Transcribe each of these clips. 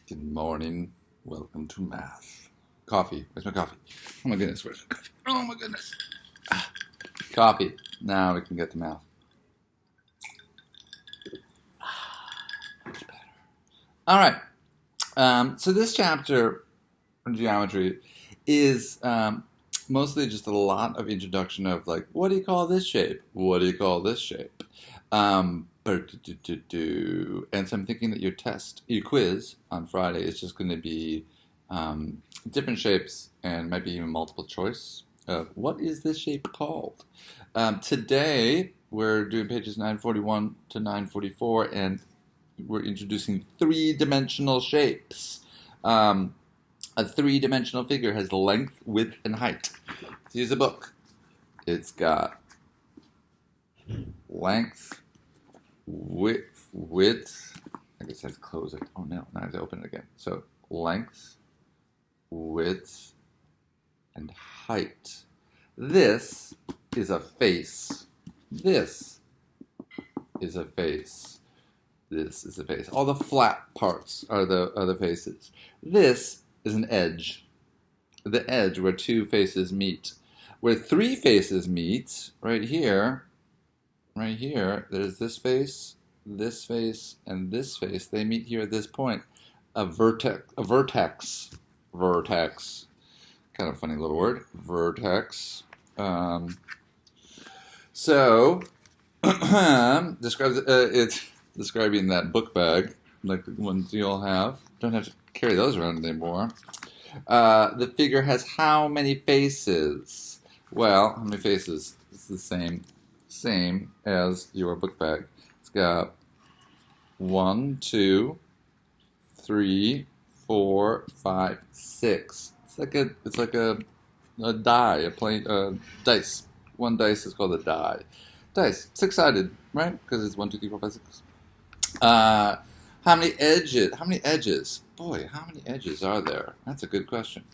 Good morning. Welcome to math. Coffee. Where's my coffee? Oh my goodness. Where's my coffee? Oh my goodness. Coffee. Now we can get to math. Much better. All right. So this chapter on geometry is mostly just a lot of introduction of like, what do you call this shape? What do you call this shape? And so I'm thinking that your quiz on Friday is just going to be different shapes and maybe even multiple choice of what is this shape called. Today we're doing pages 941 to 944 and we're introducing three-dimensional shapes. A three-dimensional figure has length, width, and height. Here's a book. It's got length, width. I guess I have to close it. Oh no, now I have to open it again. So length, width, and height. This is a face. This is a face. This is a face. All the flat parts are the faces. This is an edge. The edge where two faces meet. Where three faces meet, right here, there's this face, and this face. They meet here at this point. A vertex. Kind of a funny little word. Vertex. Describes it's describing that book bag, like the ones you all have. Don't have to carry those around anymore. The figure has how many faces? Well, how many faces? It's the same as your book bag. It's got 1, 2, 3, 4, 5, 6. It's like a die, dice. One dice is called a die. Dice, six-sided, right? Because it's 1, 2, 3, 4, 5, 6. How many edges? Boy, how many edges are there? That's a good question.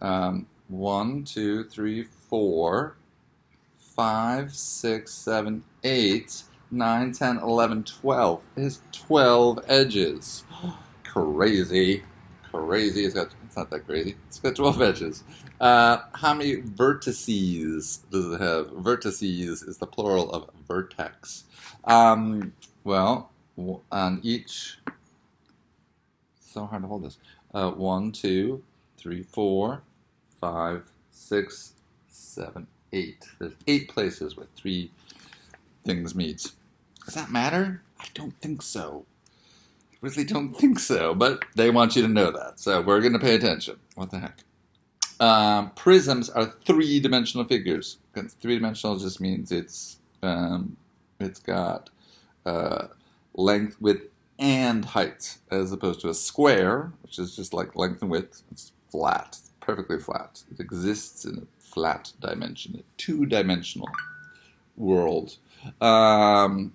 1, 2, 3, 4, 5, 6, 7, 8, 9, 10, 11, 12. It has 12 edges. Crazy. It's not that crazy. It's got 12 edges. How many vertices does it have? Vertices is the plural of vertex. Well, on each, so hard to hold this. 1, 2, 3, 4, 5, 6, 7, 8. There's 8 places where 3 things meet. Does that matter? I don't think so. I really don't think so, but they want you to know that, so we're going to pay attention. What the heck? Prisms are three-dimensional figures. Three-dimensional just means it's got length, width, and height, as opposed to a square, which is just like length and width. It's flat, perfectly flat. It exists in a flat dimension, a two-dimensional world. And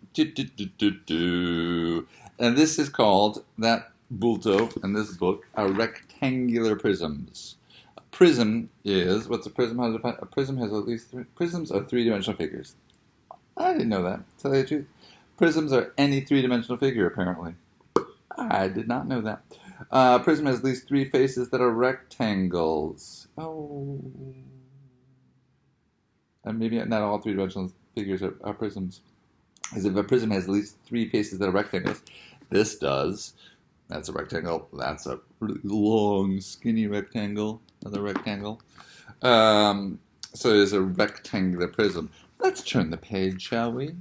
this is called, that bulto in this book, are rectangular prisms. A prism is, what's a prism? How to define? A prism has at least prisms are three-dimensional figures. I didn't know that, to tell you the truth. Prisms are any three-dimensional figure, apparently. I did not know that. Prism has at least 3 faces that are rectangles. Oh. And maybe not all three-dimensional figures are prisms. As if a prism has at least 3 faces that are rectangles. This does. That's a rectangle. That's a really long, skinny rectangle. Another rectangle. So it is a rectangular prism. Let's turn the page, shall we?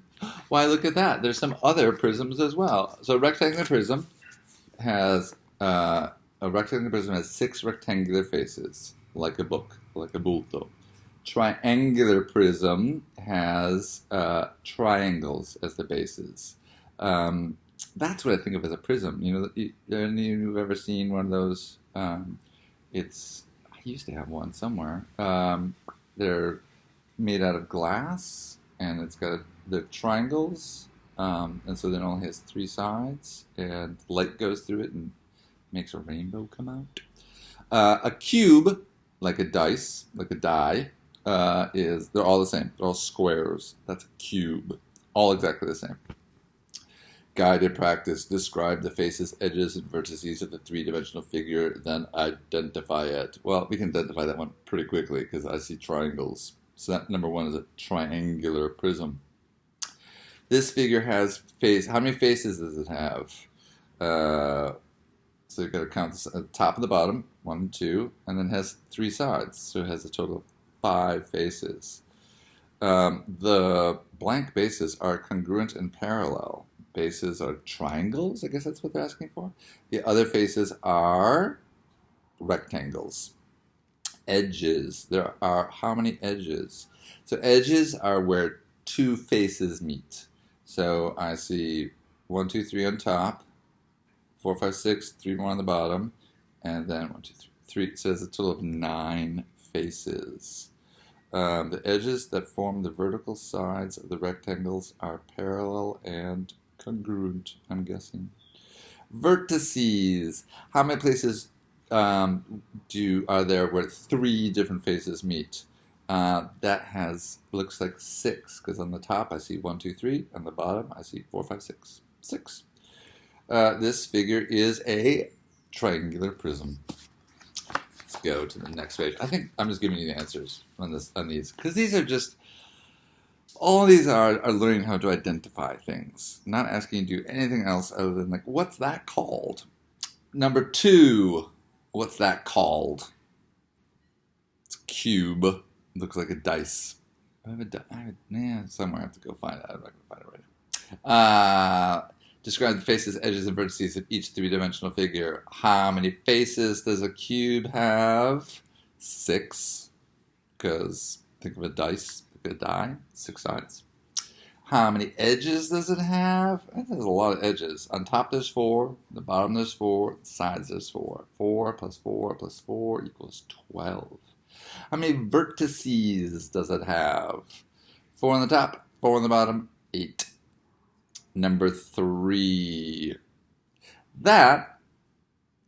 Why, look at that. There's some other prisms as well. So a rectangular prism has 6 rectangular faces, like a book, like a bulto. Triangular prism has triangles as the bases. That's what I think of as a prism. You know, any of you ever seen one of those? I used to have one somewhere. They're made out of glass, and they're triangles, and so then it only has 3 sides, and light goes through it and makes a rainbow come out. A cube, like a dice, like a die, they're all the same. They're all squares. That's a cube. All exactly the same. Guided practice. Describe the faces, edges, and vertices of the three-dimensional figure, then identify it. Well, we can identify that one pretty quickly because I see triangles. So that number one is a triangular prism. This figure has face. How many faces does it have? So you've got to count the top and the bottom, 1 and 2, and then it has 3 sides. So it has a total of 5 faces. The blank bases are congruent and parallel. Bases are triangles, I guess that's what they're asking for. The other faces are rectangles. Edges. There are how many edges? So edges are where 2 faces meet. So I see 1, 2, 3 on top, 4, 5, 6, 3 more on the bottom, and then 1, 2, 3. So it's a total of 9 faces. The edges that form the vertical sides of the rectangles are parallel and congruent, I'm guessing. Vertices. How many places are there where 3 different faces meet? Looks like 6, because on the top I see 1, 2, 3, on the bottom I see 4, 5, 6. 6. This figure is a triangular prism. Let's go to the next page. I think I'm just giving you the answers on these, because these are just, all these are learning how to identify things. Not asking you to do anything else other than like, what's that called? Number 2, what's that called? It's a cube. It looks like a dice. Somewhere I have to go find it. I'm not going to find it right now. Describe the faces, edges, and vertices of each three-dimensional figure. How many faces does a cube have? 6. Because think of a dice, like a die, 6 sides. How many edges does it have? It has a lot of edges. On top there's 4, the bottom there's 4, the sides there's 4. 4 plus 4 plus 4 equals 12. How many vertices does it have? 4 on the top, 4 on the bottom, 8. Number 3. It's got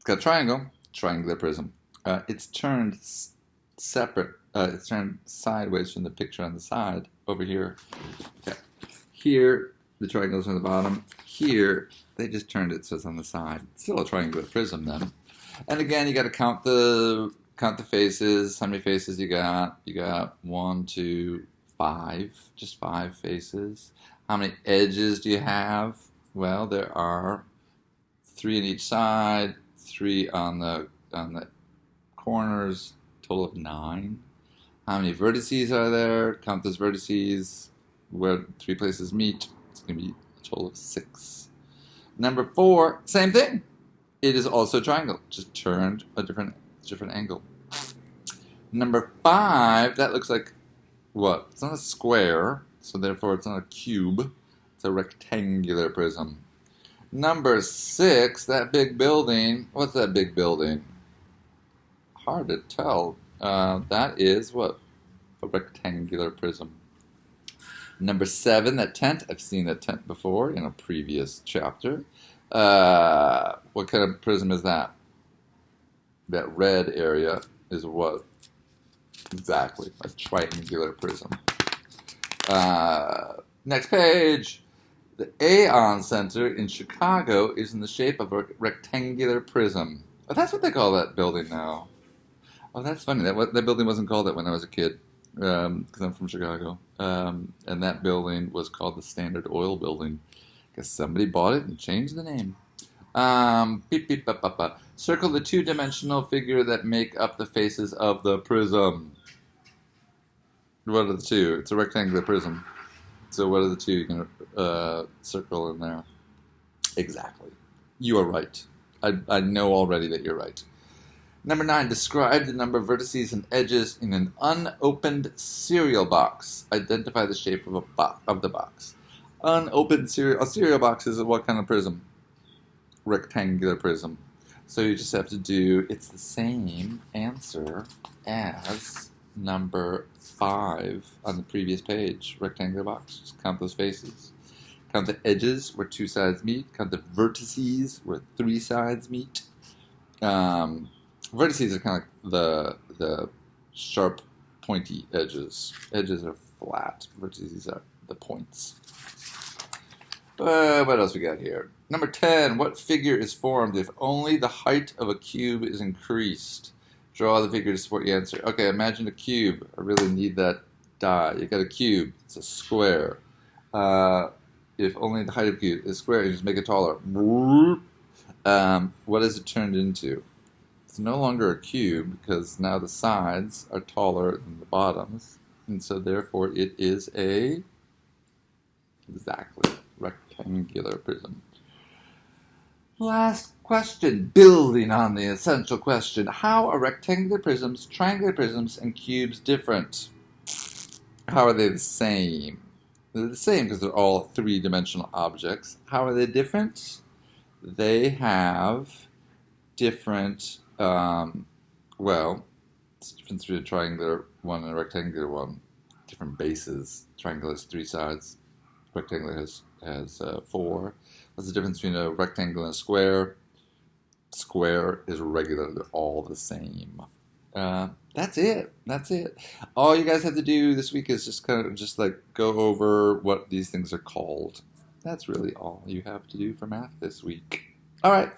a triangle, triangular prism. It's turned separate. It's turned sideways from the picture on the side over here. Okay. Here, the triangle's on the bottom. Here, they just turned it so it's on the side. It's still a triangular prism then. And again, you got to count the faces. How many faces you got? You got 1, 2, 5. Just 5 faces. How many edges do you have? Well, there are 3 on each side, 3 on the corners, total of 9. How many vertices are there? Count those vertices where 3 places meet. It's going to be a total of 6. Number 4, same thing. It is also a triangle, just turned a different angle. Number 5, that looks like what? It's not a square. So therefore it's not a cube, it's a rectangular prism. Number 6, that big building, what's that big building? Hard to tell. That is what? A rectangular prism. Number 7, that tent, I've seen that tent before in a previous chapter. What kind of prism is that? That red area is what? Exactly, a triangular prism. Next page. The Aon Center in Chicago is in the shape of a rectangular prism. Oh, that's what they call that building now. Oh, that's funny. That building wasn't called that when I was a kid, because I'm from Chicago. And that building was called the Standard Oil Building. Guess somebody bought it and changed the name. Circle the 2-dimensional figure that make up the faces of the prism. What are the 2? It's a rectangular prism. So what are the 2 you can circle in there? Exactly. You are right. I know already that you're right. Number 9, describe the number of vertices and edges in an unopened cereal box. Identify the shape of the box. Unopened cereal. A cereal box is what kind of prism? Rectangular prism. So you just have to do, it's the same answer as number 5 on the previous page. Rectangular box. Just count those faces. Count the edges where 2 sides meet. Count the vertices where 3 sides meet. Vertices are kind of like the sharp, pointy edges. Edges are flat. Vertices are the points. What else we got here? Number 10. What figure is formed if only the height of a cube is increased? Draw the figure to support your answer. Okay, imagine a cube. I really need that die. You got a cube. It's a square. If only the height of a cube is square, you just make it taller. What is it turned into? It's no longer a cube because now the sides are taller than the bottoms. And so therefore it is a, exactly, rectangular prism. Last question, building on the essential question. How are rectangular prisms, triangular prisms, and cubes different? How are they the same? They're the same because they're all three-dimensional objects. How are they different? They have different, well, it's the difference between a triangular one and a rectangular one. Different bases. Triangle has 3 sides. Rectangular has 4. What's the difference between a rectangle and a square? Square is regular. They're all the same. That's it. That's it. All you guys have to do this week is just like go over what these things are called. That's really all you have to do for math this week. All right.